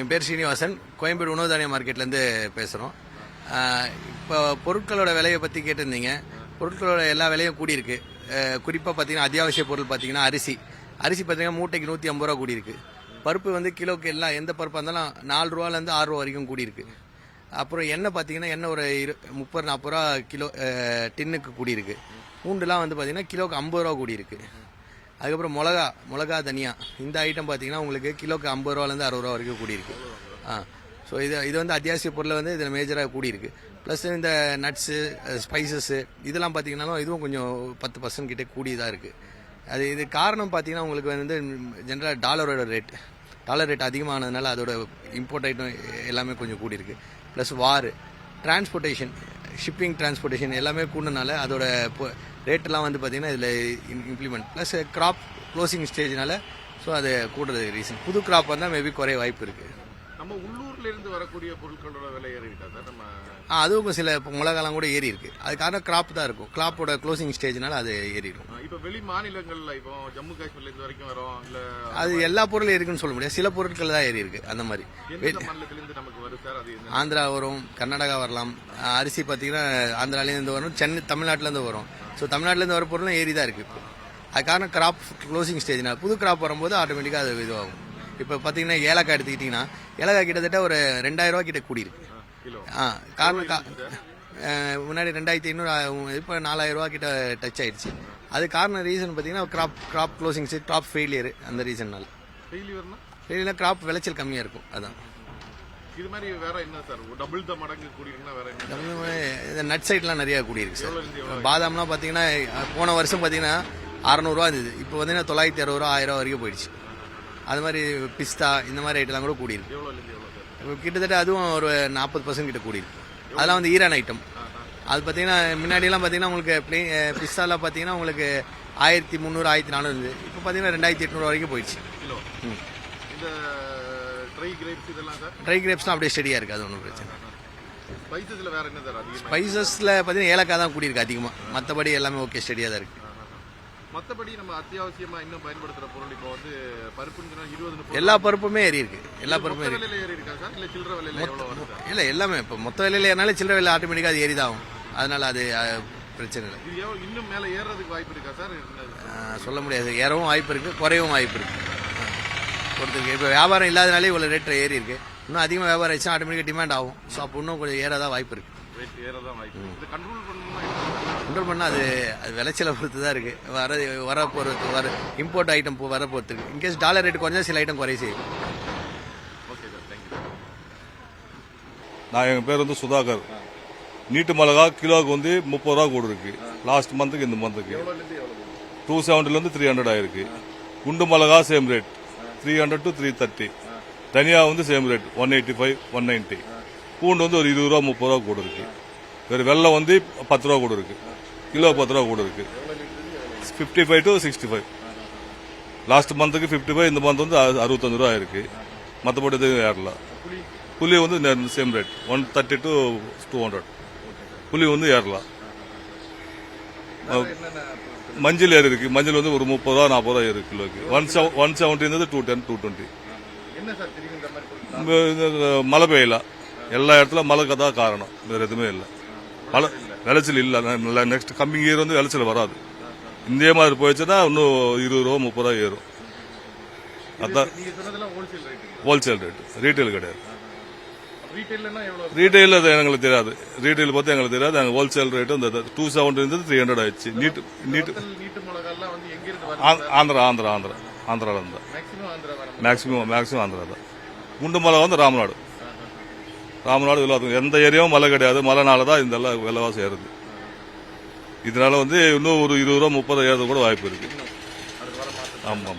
என் பேர் ஸ்ரீனிவாசன், கோயம்பேடு உணவு தானிய மார்க்கெட்லேருந்து பேசுகிறோம். இப்போ பொருட்களோட விலையை பற்றி கேட்டிருந்தீங்க. பொருட்களோட எல்லா விலையும் கூடியிருக்கு. குறிப்பாக பார்த்தீங்கன்னா அத்தியாவசிய பொருள் பார்த்தீங்கன்னா அரிசி பார்த்தீங்கன்னா மூட்டைக்கு 150 ரூபா கூடியிருக்கு. பருப்பு வந்து கிலோக்கு எல்லாம் எந்த பருப்பாக இருந்தாலும் 4 ரூபாலேருந்து 6 ரூபா வரைக்கும் கூடியிருக்கு. அப்புறம் எண்ணெய் பார்த்தீங்கன்னா எண்ணெய் ஒரு 30-40 ரூபா கிலோ டின்னுக்கு கூடியிருக்கு. பூண்டுலாம் வந்து பார்த்தீங்கன்னா கிலோக்கு 50 ரூபா கூடியிருக்கு. அதுக்கப்புறம் மிளகா தனியா இந்த ஐட்டம் பார்த்தீங்கன்னா உங்களுக்கு கிலோக்கு 50 ரூபாலேருந்து 60 ரூபா வரைக்கும் கூடியிருக்கு. ஸோ இது வந்து அத்தியாவசிய பொருளை வந்து இதில் மேஜராக கூடியிருக்கு. ப்ளஸ் இந்த நட்ஸு ஸ்பைசஸ்ஸு இதெல்லாம் பார்த்தீங்கன்னாலும் இதுவும் கொஞ்சம் 10% கிட்டே கூடி தான் இருக்குது. இது காரணம் பார்த்தீங்கன்னா உங்களுக்கு வந்து ஜென்ரலாக டாலர் ரேட் அதிகமானதுனால அதோட இம்போர்ட் ஐட்டம் எல்லாமே கொஞ்சம் கூடியிருக்கு. ப்ளஸ் டிரான்ஸ்போர்ட்டேஷன் ஷிப்பிங் டிரான்ஸ்போர்ட்டேஷன் எல்லாமே கூடனால அதோட ரேட்டெல்லாம் வந்து பார்த்தீங்கன்னா இதில் இம்ப்ளிமெண்ட் ப்ளஸ் கிராப் க்ளோசிங் ஸ்டேஜ்னால ஸோ அது கூடுறது ரீசன். புது கிராப் வந்தால் மேபி குறைய வாய்ப்பு இருக்குது. நம்ம உள்ளூர்ல இருந்து வரக்கூடிய பொருட்களோட விலை ஏறிட்டா சார் நம்ம அதுவும் சில மிளகாலாம் கூட ஏறி இருக்கு. அது காரணம் கிராப் தான் இருக்கும். கிராப்போட க்ளோசிங் ஸ்டேஜ்னால அது ஏறிடும். இப்போ வெளி மாநிலங்கள்ல இப்போ ஜம்மு காஷ்மீர்ல இருந்து வரைக்கும் வரும் இல்ல அது எல்லா பொருளும் இருக்குன்னு சொல்ல முடியாது. சில பொருட்கள் தான் ஏறி இருக்கு. அந்த மாதிரி மாநிலத்திலிருந்து நமக்கு வரும் சார். அது ஆந்திரா வரும், கர்நாடகா வரலாம். அரிசி பார்த்தீங்கன்னா ஆந்திராலேருந்து வரும், தமிழ்நாட்டிலேருந்து வரும். ஸோ தமிழ்நாட்டிலேருந்து வர பொருளும் ஏறி தான் இருக்கு. இப்போ அது காரணம் கிராப் க்ளோசிங் ஸ்டேஜ்னால புது கிராப் வரும்போது ஆட்டோமேட்டிக்காக அது இதுவாகும். இப்போ பார்த்தீங்கன்னா ஏலக்காய் எடுத்துக்கிட்டிங்கன்னா ஏலக்காய் கிட்டத்தட்ட ஒரு 2000 ரூபா கிட்ட கூடியிருக்கு. காரணம் முன்னாடி 2500 இப்போ 4000 ரூபா கிட்ட டச் ஆயிடுச்சு. அது காரணம் ரீசன் பார்த்தீங்கன்னா கிராப் க்ளோசிங் கிராப் ஃபெயிலியர். அந்த ரீசன்னால ஃபெயிலியர்னா கிராப் விளைச்சல் கம்மியாக இருக்கும். அதான் இது மாதிரி வேற என்ன சார் டபுள் த மடங்கு கூடியிருக்குன்னா வேற என்ன நட் சைட்லாம் நிறைய கூடியிருக்கு சார். பாதாம்லாம் பார்த்தீங்கன்னா போன வருஷம் பார்த்தீங்கன்னா 600 ரூபா இருந்தது. இப்போ பார்த்தீங்கன்னா 960 ரூபா 1000 ரூபா வரைக்கும் போயிடுச்சு. அது மாதிரி பிஸ்தா இந்த மாதிரி ஐட்டம்லாம் கூட கூடியிருக்கு. இப்போ கிட்டத்தட்ட அதுவும் ஒரு 40% கிட்ட கூடியிருக்கு. அதெல்லாம் வந்து ஈரான் ஐட்டம். அது பார்த்தீங்கன்னா முன்னாடியெல்லாம் பார்த்தீங்கன்னா உங்களுக்கு பிஸ்தாலாம் பார்த்தீங்கன்னா உங்களுக்கு 1300 1400 இருந்தது. இப்போ பார்த்தீங்கன்னா 2800 வரைக்கும் போயிடுச்சு. ட்ரை கிரேப்ஸ்லாம் அப்படியே ஸ்டெடியாக இருக்குது. அது ஒன்றும் பிரச்சனை. ஸ்பைசஸில் பார்த்தீங்கன்னா ஏலக்காய் தான் கூடியிருக்கு அதிகமாக. மற்றபடி எல்லாமே ஓகே ஸ்டெடியாக தான் இருக்குது. மற்றபடி நம்ம அத்தியாவசியமா இன்னும் பயன்படுத்துற பொருள் இப்போ வந்து பருப்புன்னு 20 எல்லா பருப்புமே ஏறி இருக்கு. எல்லா பருப்புமே ஏறி இருக்கா சார் இல்ல சில்லறை விலையில எவ்வளவு வருது? இல்ல எல்லாமே இப்போ மொத்த விலையில ஏறினாலே சில்லறை விலை ஆட்டோமேட்டிக்கா அது ஏறிதாகும். அதனால அது பிரச்சனை இல்லை. இது இன்னும் மேல ஏறதுக்கு வாய்ப்பு இருக்கா சார்? சொல்ல முடியாது. ஏறவும் வாய்ப்பு இருக்கு, குறையவும் வாய்ப்பு இருக்கு. பொறுத்திருக்கு. இப்போ வியாபாரம் இல்லாதனாலே இவ்வளவு ரேட் ஏறி இருக்கு. இன்னும் அதிகமாக வியாபாரம் ஆயிடுச்சுன்னா ஆட்டோமேட்டிக்கா டிமாண்ட் ஆகும். ஸோ அப்போ இன்னும் கொஞ்சம் ஏறதான் வாய்ப்பு இருக்கு. கண்ட்ரோல் பண்ணால் அது விளைச்சலை பொறுத்து தான் இருக்குது. வர பொறுத்து இம்போர்ட் ஐட்டம் வர பொறுத்து இருக்குது. இன்கேஸ் டாலர் ரேட் குறைஞ்சா சில ஐட்டம் குறைய செய்யும். Okay sir, thank you. எங்கள் பேர் வந்து சுதாகர். நீட்டு மிளகா கிலோவுக்கு வந்து 30 ரூபா கூட இருக்கு. லாஸ்ட் மந்த்துக்கு இந்த மந்த்துக்கு 270 300 ஆயிருக்கு. குண்டு மிளகா சேம் ரேட் 300 to 330. தனியா வந்து சேம் ரேட் 185 190. பூண்டு வந்து ஒரு 20 ரூபா 30 ரூபா கூட இருக்கு. வேறு வெள்ளம் வந்து 10 ரூபா கூட இருக்கு. கிலோ 10 ரூபா கூட இருக்கு. 55 to 65. லாஸ்ட் மந்த்துக்கு 55, இந்த மந்த் வந்து 65 ரூபா இருக்கு. மற்றபடி எதுவும் ஏறல. புளி வந்து சேம் ரேட் 130 to 200. புளி வந்து ஏறலாம். மஞ்சள் ஏறி இருக்கு. மஞ்சள் வந்து ஒரு 30 ரூபா 40 ரூபா ஏறு கிலோக்கு. 170 இருந்தது 210 220. மழை பெய்யல. எல்லா இடத்துல மழை தான் காரணம், வேற எதுவுமே இல்லை. மழை விளைச்சல் இல்லை. நெக்ஸ்ட் கம்மிங் இயர் வந்து விளைச்சல் வராது. இந்த மாதிரி போயிடுச்சுன்னா இன்னும் 20 ரூபா 30 ரூபா ஏறும். அதான் ஹோல்சேல் ரேட், ரீட்டைல் கிடையாது. ரீட்டைல் அது எங்களுக்கு தெரியாது. ரீட்டைல் பார்த்து எங்களுக்கு தெரியாது. எங்கள் ஹோல்சேல் ரேட்டு இந்த 270 இருந்தது 300 ஆயிடுச்சு. நீட்டு ஆந்திரால இருந்தா மேக்சிமம் ஆந்திரா தான். குண்டு மிளகா வந்து ராமநாடு எந்த ஏரியாவும் மழை கிடையாது. மழைனால தான் இந்த எல்லாம் விலைவாசி ஏறுது. இதனால வந்து இன்னும் ஒரு 20 ரூபா 30 ரூபா ஏறது கூட வாய்ப்பு இருக்கு. ஆமா.